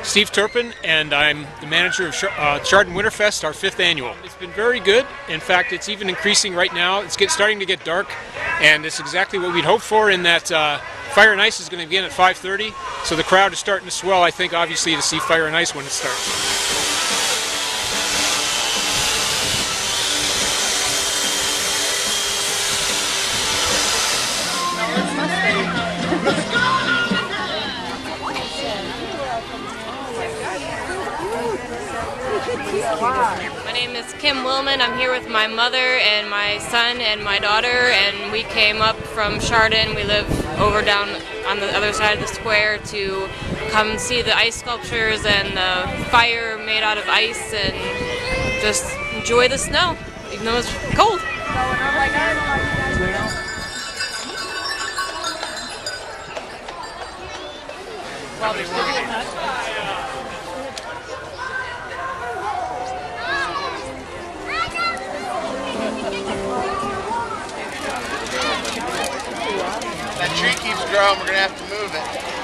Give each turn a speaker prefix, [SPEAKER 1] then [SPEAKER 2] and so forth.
[SPEAKER 1] Steve Turpin, and I'm the manager of Chardon WinterFest, our 5th annual. It's been very good. In fact, it's even increasing right now. It's starting to get dark, and it's exactly what we'd hoped for in that Fire and Ice is going to begin at 5:30, so the crowd is starting to swell, I think, obviously, to see Fire and Ice when it starts.
[SPEAKER 2] My name is Kim Willman. I'm here with my mother and my son and my daughter, and we came up from Chardon. We live over down on the other side of the square to come see the ice sculptures and the fire made out of ice and just enjoy the snow, even though it's cold.
[SPEAKER 3] That tree keeps growing, we're going to have to move it.